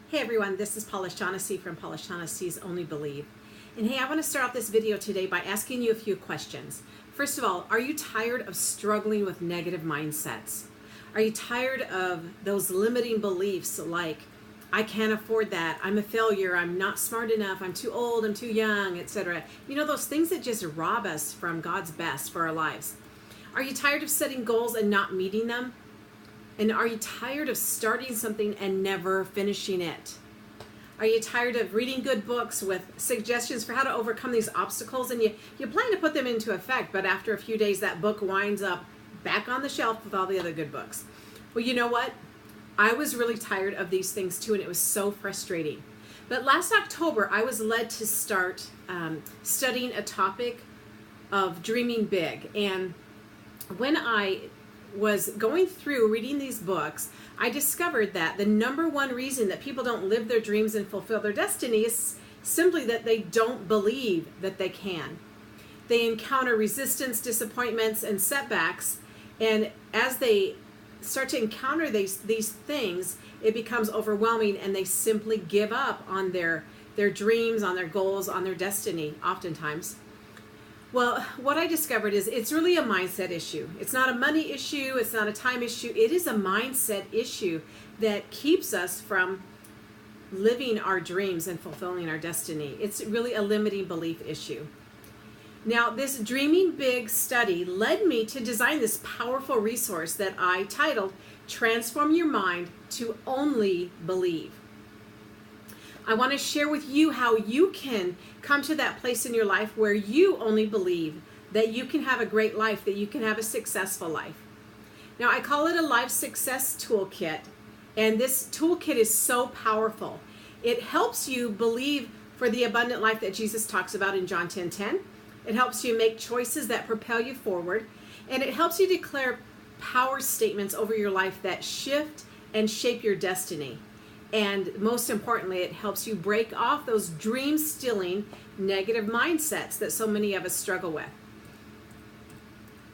Hey everyone, this is Paula Shaughnessy from Paula Shaughnessy's Only Believe. And hey, I want to start off this video today by asking you a few questions. First of all, are you tired of struggling with negative mindsets? Are you tired of those limiting beliefs like, I can't afford that, I'm a failure, I'm not smart enough, I'm too old, I'm too young, etc. You know, those things that just rob us from God's best for our lives. Are you tired of setting goals and not meeting them? And are you tired of starting something and never finishing it? Are you tired of reading good books with suggestions for how to overcome these obstacles and you plan to put them into effect, but after a few days that book winds up back on the shelf with all the other good books? Well, you know what? I was really tired of these things too, and it was so frustrating. But last October, I was led to start studying a topic of dreaming big. And when I was going through reading these books, I discovered that the number one reason that people don't live their dreams and fulfill their destiny is simply that they don't believe that they can. They encounter resistance, disappointments, and setbacks, and as they start to encounter these things, it becomes overwhelming and they simply give up on their dreams, on their goals, on their destiny oftentimes. Well, what I discovered is it's really a mindset issue. It's not a money issue. It's not a time issue. It is a mindset issue that keeps us from living our dreams and fulfilling our destiny. It's really a limiting belief issue. Now, this Dreaming Big study led me to design this powerful resource that I titled Transform Your Mind to Only Believe. I want to share with you how you can come to that place in your life where you only believe that you can have a great life, that you can have a successful life. Now, I call it a life success toolkit, and this toolkit is so powerful. It helps you believe for the abundant life that Jesus talks about in John 10:10. It helps you make choices that propel you forward, and it helps you declare power statements over your life that shift and shape your destiny. And most importantly, it helps you break off those dream-stealing negative mindsets that so many of us struggle with.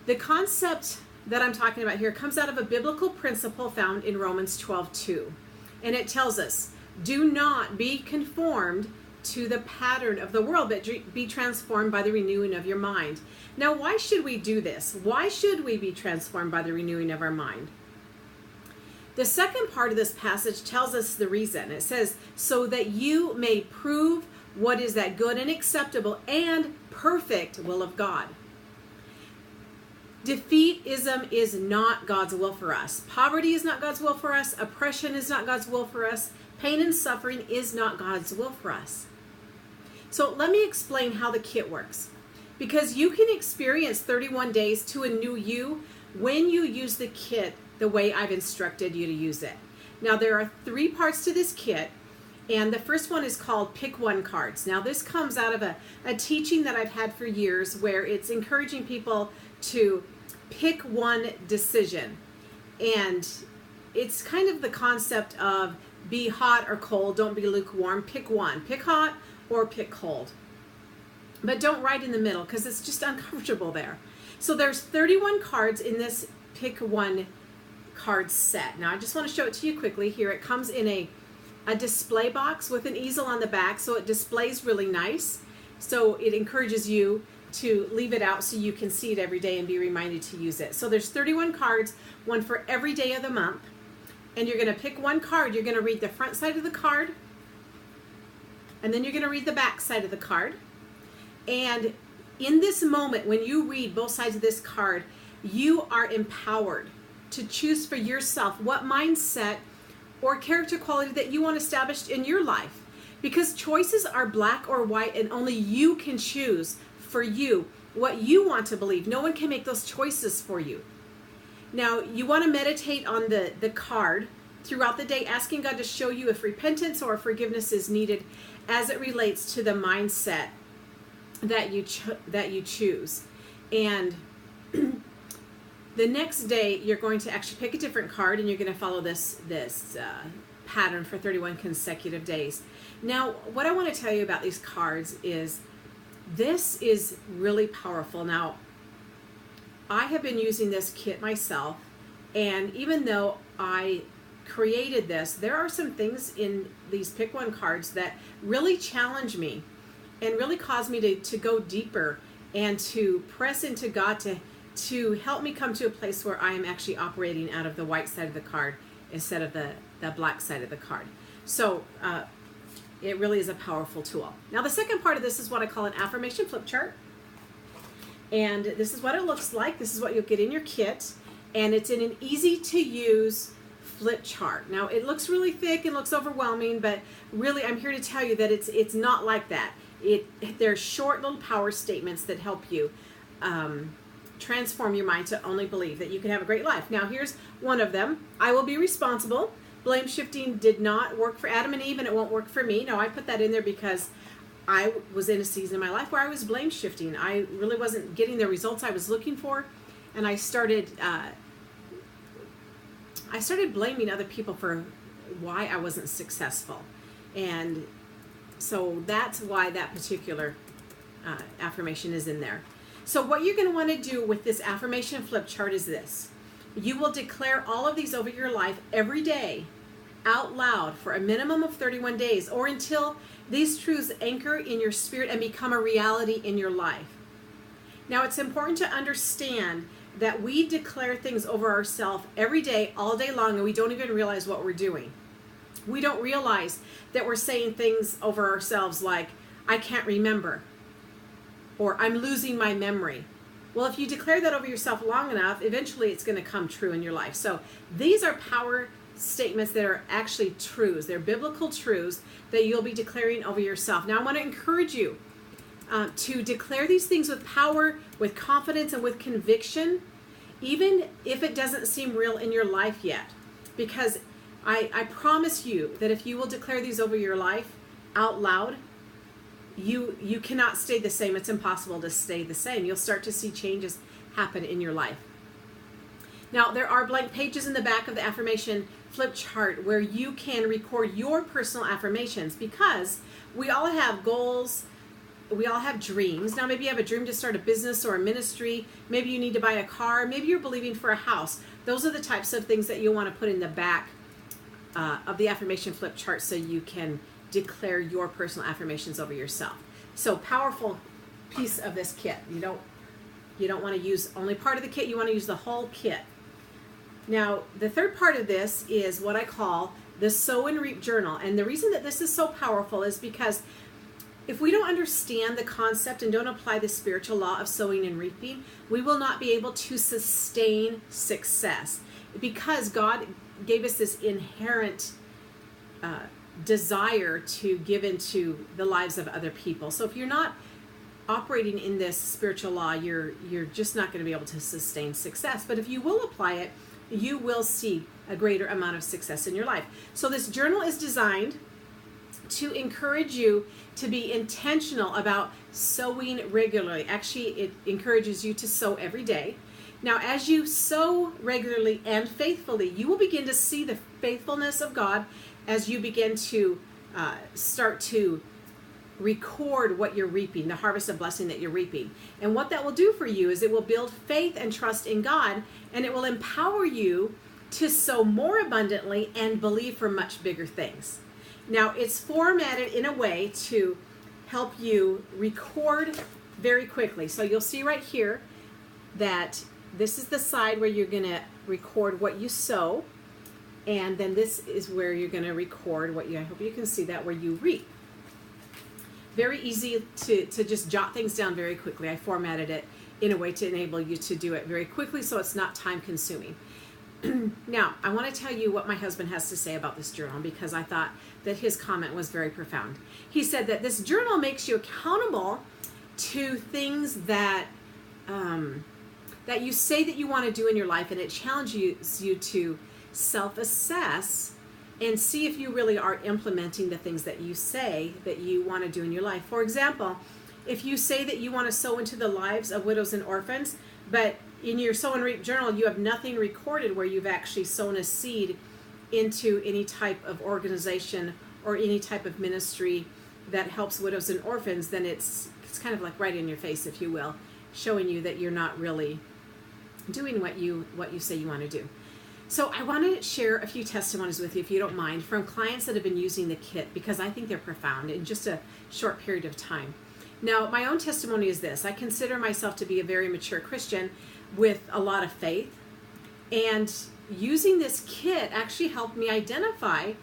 The concept that I'm talking about here comes out of a biblical principle found in Romans 12:2. And it tells us, do not be conformed to the pattern of the world, but be transformed by the renewing of your mind. Now, why should we do this? Why should we be transformed by the renewing of our mind? The second part of this passage tells us the reason. It says, so that you may prove what is that good and acceptable and perfect will of God. Defeatism is not God's will for us. Poverty is not God's will for us. Oppression is not God's will for us. Pain and suffering is not God's will for us. So let me explain how the kit works. Because you can experience 31 days to a new you when you use the kit the way I've instructed you to use it. Now, there are 3 parts to this kit, and the first one is called Pick One cards. Now, this comes out of a teaching that I've had for years where it's encouraging people to pick one decision. And it's kind of the concept of be hot or cold, don't be lukewarm, pick one. Pick hot or pick cold. But don't right in the middle because it's just uncomfortable there. So there's 31 cards in this Pick One card set. Now I just want to show it to you quickly. Here it comes in a display box with an easel on the back, so it displays really nice. So it encourages you to leave it out so you can see it every day and be reminded to use it. So there's 31 cards, one for every day of the month. And you're going to pick one card. You're going to read the front side of the card, and then you're going to read the back side of the card. And in this moment, when you read both sides of this card, you are empowered to choose for yourself what mindset or character quality that you want established in your life. Because choices are black or white, and only you can choose for you what you want to believe. No one can make those choices for you. Now, you want to meditate on the card throughout the day, asking God to show you if repentance or forgiveness is needed as it relates to the mindset that you choose. And the next day, you're going to actually pick a different card, and you're going to follow this pattern for 31 consecutive days. Now, what I want to tell you about these cards is this is really powerful. Now, I have been using this kit myself, and even though I created this, there are some things in these pick one cards that really challenge me and really cause me to go deeper and to press into God to help me come to a place where I am actually operating out of the white side of the card instead of the black side of the card. So it really is a powerful tool. Now the second part of this is what I call an affirmation flip chart. And this is what it looks like. This is what you'll get in your kit. And it's in an easy to use flip chart. Now it looks really thick and looks overwhelming, but really I'm here to tell you that it's not like that. They're short little power statements that help you transform your mind to only believe that you can have a great life. Now here's one of them. I will be responsible. Blame shifting did not work for Adam and Eve, and it won't work for me. No, I put that in there because I was in a season in my life where I was blame shifting. I really wasn't getting the results I was looking for, and I started blaming other people for why I wasn't successful. And so that's why that particular affirmation is in there. So what you're going to want to do with this affirmation flip chart is this. You will declare all of these over your life every day out loud for a minimum of 31 days or until these truths anchor in your spirit and become a reality in your life. Now it's important to understand that we declare things over ourselves every day, all day long, and we don't even realize what we're doing. We don't realize that we're saying things over ourselves like, I can't remember, or I'm losing my memory. Well, if you declare that over yourself long enough, eventually it's going to come true in your life. So these are power statements that are actually truths. They're biblical truths that you'll be declaring over yourself. Now, I want to encourage you to declare these things with power, with confidence, and with conviction, even if it doesn't seem real in your life yet. Because I promise you that if you will declare these over your life out loud, you cannot stay the same. It's impossible to stay the same. You'll start to see changes happen in your life. Now, there are blank pages in the back of the affirmation flip chart where you can record your personal affirmations, because we all have goals. We all have dreams. Now, maybe you have a dream to start a business or a ministry. Maybe you need to buy a car. Maybe you're believing for a house. Those are the types of things that you'll want to put in the back of the affirmation flip chart so you can declare your personal affirmations over yourself. So powerful piece of this kit. You don't want to use only part of the kit. You want to use the whole kit. Now, the third part of this is what I call the Sow and Reap Journal. And the reason that this is so powerful is because if we don't understand the concept and don't apply the spiritual law of sowing and reaping, we will not be able to sustain success, because God gave us this inherent desire to give into the lives of other people. So if you're not operating in this spiritual law, you're just not going to be able to sustain success. But if you will apply it, you will see a greater amount of success in your life. So this journal is designed to encourage you to be intentional about sowing regularly. Actually, it encourages you to sow every day. Now, as you sow regularly and faithfully, you will begin to see the faithfulness of God as you begin to start to record what you're reaping, the harvest of blessing that you're reaping. And what that will do for you is it will build faith and trust in God, and it will empower you to sow more abundantly and believe for much bigger things. Now, it's formatted in a way to help you record very quickly. So you'll see right here that this is the side where you're going to record what you sow, and then this is where you're going to record what you, I hope you can see that, where you reap. Very easy to just jot things down very quickly. I formatted it in a way to enable you to do it very quickly so it's not time consuming. Now, I want to tell you what my husband has to say about this journal, because I thought that his comment was very profound. He said that this journal makes you accountable to things that that you say that you want to do in your life, and it challenges you to self-assess and see if you really are implementing the things that you say that you want to do in your life. For example, if you say that you want to sow into the lives of widows and orphans, but in your Sow and Reap Journal, you have nothing recorded where you've actually sown a seed into any type of organization or any type of ministry that helps widows and orphans, then it's kind of like right in your face, if you will, showing you that you're not really doing what you say you want to do. So I want to share a few testimonies with you, if you don't mind, from clients that have been using the kit, because I think they're profound in just a short period of time. Now, my own testimony is this. I consider myself to be a very mature Christian with a lot of faith. And using this kit actually helped me identify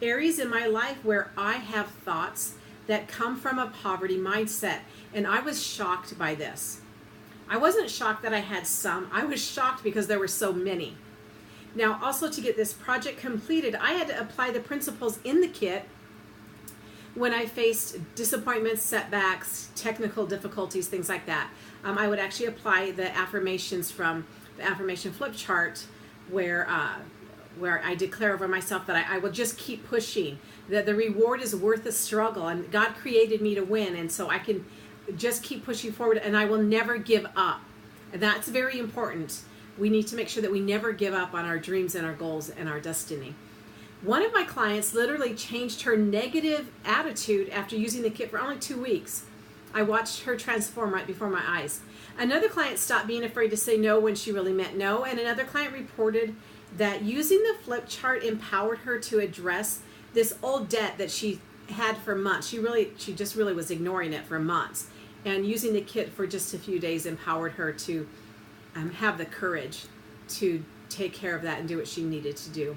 areas in my life where I have thoughts that come from a poverty mindset. And I was shocked by this. I wasn't shocked that I had some. I was shocked because there were so many. Now, also to get this project completed, I had to apply the principles in the kit when I faced disappointments, setbacks, technical difficulties, things like that. I would actually apply the affirmations from the affirmation flip chart where I declare over myself that I will just keep pushing, that the reward is worth the struggle, and God created me to win, and so I can just keep pushing forward, and I will never give up. And that's very important. We need to make sure that we never give up on our dreams and our goals and our destiny. One of my clients literally changed her negative attitude after using the kit for only 2 weeks. I watched her transform right before my eyes. Another client stopped being afraid to say no when she really meant no, and another client reported that using the flip chart empowered her to address this old debt that she had for months. She just really was ignoring it for months, and using the kit for just a few days empowered her to have the courage to take care of that and do what she needed to do.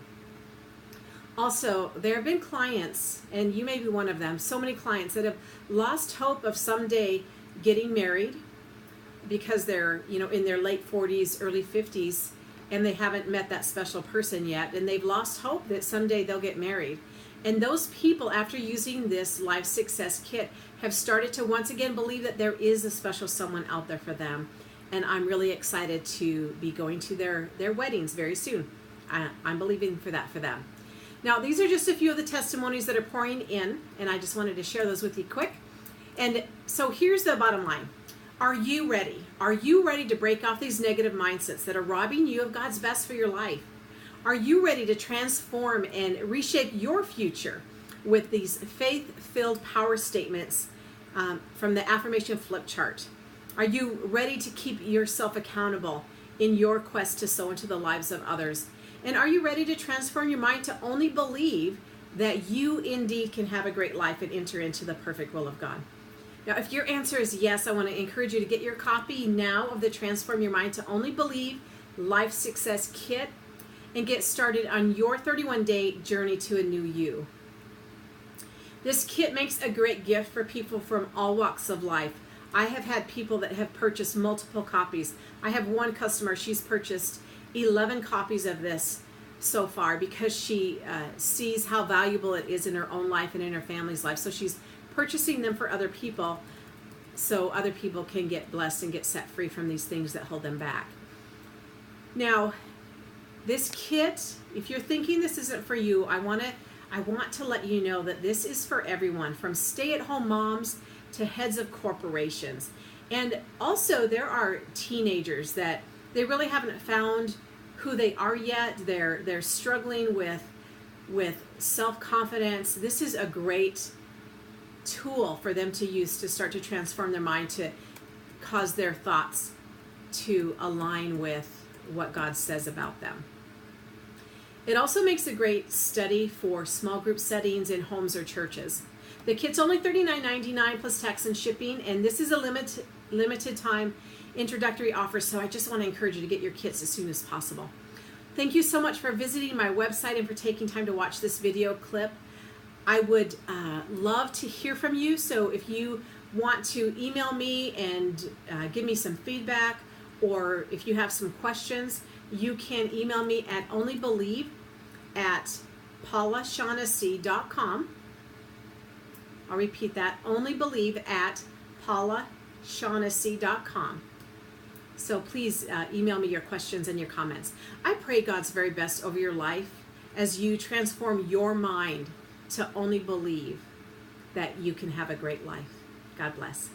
Also, there have been clients, and you may be one of them, so many clients that have lost hope of someday getting married because they're, in their late 40s, early 50s, and they haven't met that special person yet, and they've lost hope that someday they'll get married. And those people, after using this Life Success Kit, have started to once again believe that there is a special someone out there for them. And I'm really excited to be going to their weddings very soon. I'm believing for that for them. Now, these are just a few of the testimonies that are pouring in, and I just wanted to share those with you quick. And so here's the bottom line. Are you ready? Are you ready to break off these negative mindsets that are robbing you of God's best for your life? Are you ready to transform and reshape your future with these faith-filled power statements from the affirmation flip chart? Are you ready to keep yourself accountable in your quest to sow into the lives of others? And are you ready to transform your mind to only believe that you indeed can have a great life and enter into the perfect will of God? Now, if your answer is yes, I want to encourage you to get your copy now of the Transform Your Mind to Only Believe Life Success Kit and get started on your 31-day journey to a new you. This kit makes a great gift for people from all walks of life. I have had people that have purchased multiple copies. I have one customer, she's purchased 11 copies of this so far because she sees how valuable it is in her own life and in her family's life. So she's purchasing them for other people so other people can get blessed and get set free from these things that hold them back. Now, this kit, if you're thinking this isn't for you, I want to let you know that this is for everyone, from stay-at-home moms to heads of corporations. And also there are teenagers that they really haven't found who they are yet. They're struggling with self-confidence. This is a great tool for them to use to start to transform their mind, to cause their thoughts to align with what God says about them. It also makes a great study for small group settings in homes or churches. The kit's only $39.99 plus tax and shipping, and this is a limited time introductory offer, so I just want to encourage you to get your kits as soon as possible. Thank you so much for visiting my website and for taking time to watch this video clip. I would love to hear from you, so if you want to email me and give me some feedback, or if you have some questions, you can email me at onlybelieve@paulashaugnessy.com. I'll repeat that, onlybelieve@paulashaugnessy.com. So please email me your questions and your comments. I pray God's very best over your life as you transform your mind to only believe that you can have a great life. God bless.